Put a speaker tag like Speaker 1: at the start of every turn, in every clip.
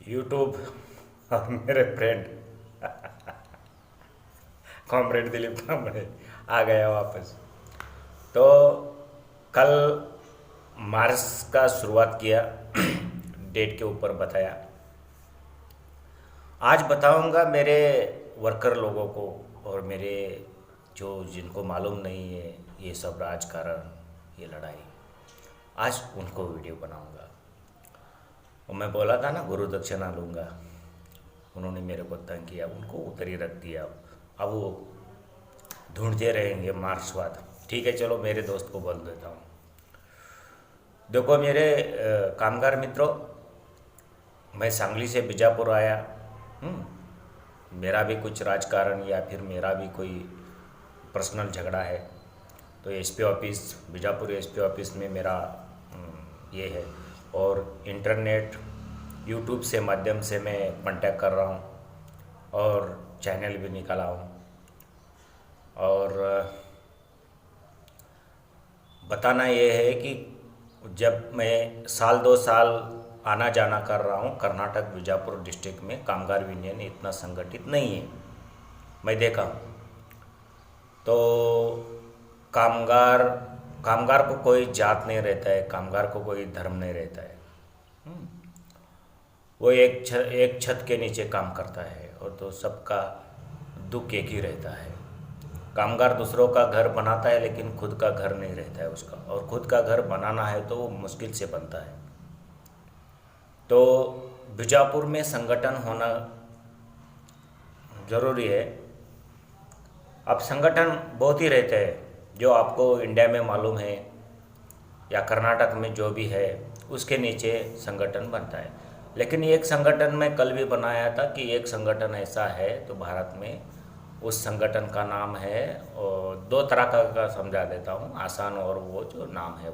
Speaker 1: YouTube और मेरे friend comrade Dilip Kambade आ गया वापस। तो कल मार्च का शुरुआत किया, डेट के ऊपर बताया। आज बताऊंगा मेरे वर्कर लोगों को और मेरे जो जिनको मालूम नहीं है ये सब राजकारण, ये लड़ाई, आज उनको वीडियो बनाऊंगा। और मैं बोला था ना गुरु दक्षिणा लूँगा, उन्होंने मेरे को तंग किया, उनको उतर ही रख दिया। अब वो ढूंढते रहेंगे मार्क्सवाद। ठीक है, चलो मेरे दोस्त को बोल देता हूँ। देखो मेरे कामगार मित्रों, मैं सांगली से बीजापुर आया। मेरा भी कुछ राजकारण या फिर मेरा भी कोई पर्सनल झगड़ा है, तो SP office, Bijapur SP office में मेरा ये है। और इंटरनेट यूट्यूब से माध्यम से मैं कांटेक्ट कर रहा हूँ और चैनल भी निकाला हूँ। और बताना ये है कि जब मैं साल 2 साल आना जाना कर रहा हूँ, कर्नाटक बीजापुर डिस्ट्रिक्ट में कामगार यूनियन इतना संगठित नहीं है, मैं देखा हूँ। तो कामगार कामगार को कोई जात नहीं रहता है, कामगार को कोई धर्म नहीं रहता है। वो एक छत के नीचे काम करता है और तो सबका दुख एक ही रहता है। कामगार दूसरों का घर बनाता है लेकिन खुद का घर नहीं रहता है उसका, और खुद का घर बनाना है तो वो मुश्किल से बनता है। तो बीजापुर में संगठन होना ज़रूरी है। अब संगठन बहुत ही रहते हैं, जो आपको इंडिया में मालूम है या कर्नाटक में जो भी है उसके नीचे संगठन बनता है। लेकिन एक संगठन में कल भी बनाया था कि एक संगठन ऐसा है तो भारत में, उस संगठन का नाम है, और 2 तरह का समझा देता हूँ, आसान और वो जो नाम है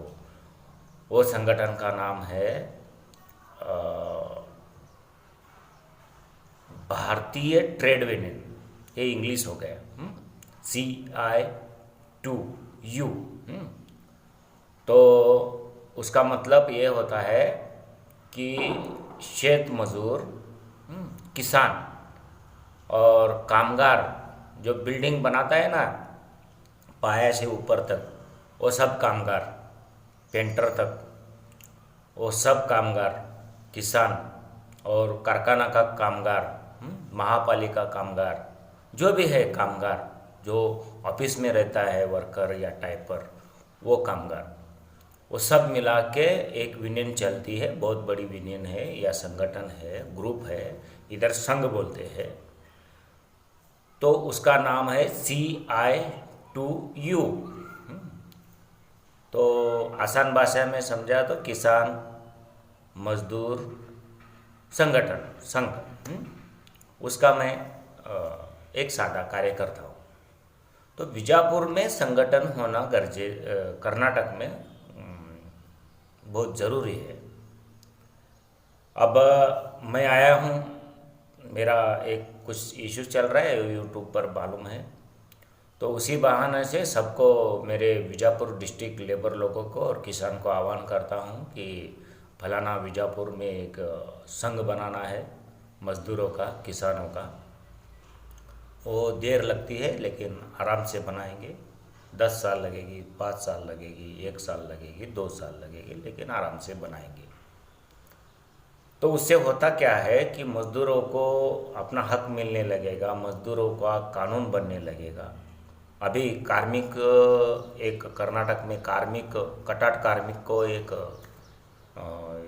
Speaker 1: वो संगठन का नाम है भारतीय ट्रेड यूनियन। ये इंग्लिश हो गया, CI2U। तो उसका मतलब ये होता है कि खेत मजदूर, किसान और कामगार, जो बिल्डिंग बनाता है ना पाया से ऊपर तक, वो सब कामगार, पेंटर तक, वो सब कामगार, किसान और कारखाना का कामगार, महापालिका कामगार, जो भी है कामगार, जो ऑफिस में रहता है वर्कर या टाइपर, वो कामगार, वो सब मिला के एक यूनियन चलती है। बहुत बड़ी यूनियन है या संगठन है, ग्रुप है, इधर संघ बोलते हैं। तो उसका नाम है CI2U। तो आसान भाषा में समझा तो किसान मजदूर संगठन, संघ, उसका मैं एक सादा कार्यकर्ता हूँ। तो बीजापुर में संगठन होना कर्नाटक में बहुत ज़रूरी है। अब मैं आया हूँ, मेरा एक कुछ इशू चल रहा है यूट्यूब पर मालूम है, तो उसी बहाने से सबको, मेरे बीजापुर डिस्ट्रिक्ट लेबर लोगों को और किसान को आह्वान करता हूँ कि फलाना बीजापुर में एक संघ बनाना है मजदूरों का, किसानों का। वो देर लगती है लेकिन आराम से बनाएंगे। 10 साल लगेगी, 5 साल लगेगी, 1 साल लगेगी, 2 साल लगेगी, लेकिन आराम से बनाएंगे। तो उससे होता क्या है कि मजदूरों को अपना हक मिलने लगेगा, मजदूरों का कानून बनने लगेगा। अभी कार्मिक, एक कर्नाटक में कार्मिक, कटाट कार्मिक को एक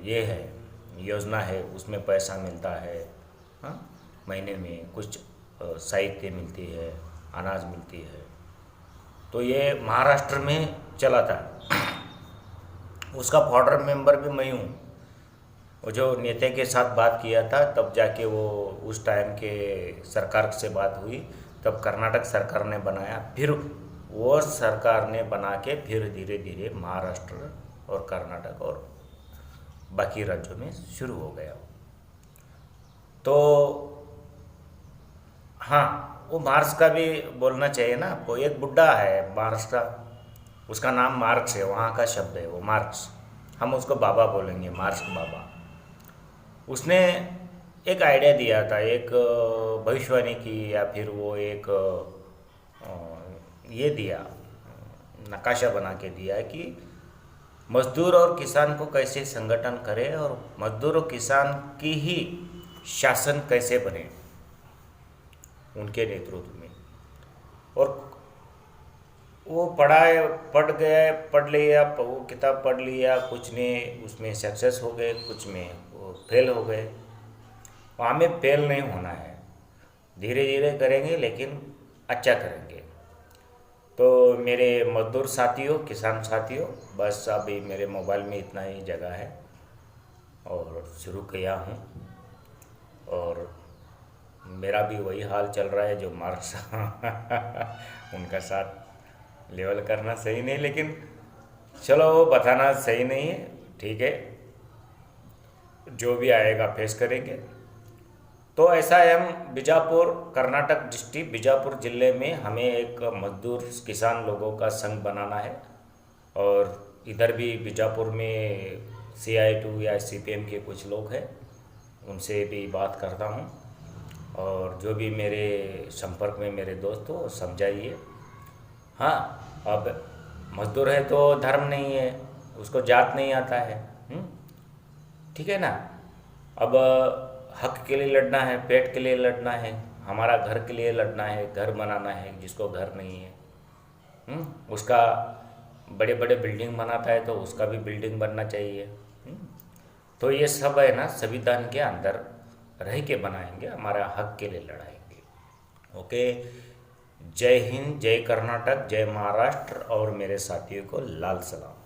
Speaker 1: ये है, योजना है, उसमें पैसा मिलता है। हाँ, महीने में कुछ साहित्य मिलती है, अनाज मिलती है। तो ये महाराष्ट्र में चला था, उसका फॉर्डर मेंबर भी मैं हूँ। वो जो नेता के साथ बात किया था, तब जाके वो उस टाइम के सरकार से बात हुई, तब कर्नाटक सरकार ने बनाया, फिर वो सरकार ने बना के फिर धीरे धीरे महाराष्ट्र और कर्नाटक और बाकी राज्यों में शुरू हो गया। तो हाँ, वो मार्क्स का भी बोलना चाहिए ना आपको। एक बुड्ढा है मार्क्स का, उसका नाम मार्क्स है, वहाँ का शब्द है वो मार्क्स, हम उसको बाबा बोलेंगे, मार्क्स बाबा। उसने एक आइडिया दिया था, एक भविष्यवाणी की, या फिर वो एक ये दिया, नक्काशा बना के दिया है कि मजदूर और किसान को कैसे संगठन करे और मजदूर और किसान की ही शासन कैसे बने उनके नेतृत्व में। और वो पढ़ लिया, वो किताब पढ़ लिया, कुछ ने उसमें सक्सेस हो गए, कुछ में वो फेल हो गए। हमें फेल नहीं होना है, धीरे धीरे करेंगे लेकिन अच्छा करेंगे। तो मेरे मजदूर साथियों, किसान साथियों, बस अभी मेरे मोबाइल में इतना ही जगह है और शुरू किया हूँ। और मेरा भी वही हाल चल रहा है जो मार्क्स उनका साथ लेवल करना सही नहीं, लेकिन चलो वो बताना सही नहीं है, ठीक है, जो भी आएगा फेस करेंगे। तो ऐसा है, हम बीजापुर, कर्नाटक डिस्ट्रिक्ट बीजापुर ज़िले में हमें एक मजदूर किसान लोगों का संघ बनाना है। और इधर भी बीजापुर में CI2 या CPM के कुछ लोग हैं, उनसे भी बात करता हूँ। और जो भी मेरे संपर्क में मेरे दोस्त हो समझाइए। हाँ, अब मजदूर है तो धर्म नहीं है, उसको जात नहीं आता है, ठीक है ना। अब हक के लिए लड़ना है, पेट के लिए लड़ना है, हमारा घर के लिए लड़ना है, घर बनाना है, जिसको घर नहीं है उसका बड़े बड़े बिल्डिंग बनाता है तो उसका भी बिल्डिंग बनना चाहिए। तो ये सब है ना, संविधान के अंदर रह के बनाएंगे, हमारा हक के लिए लड़ाएंगे। ओके, जय हिंद, जय कर्नाटक, जय महाराष्ट्र, और मेरे साथियों को लाल सलाम।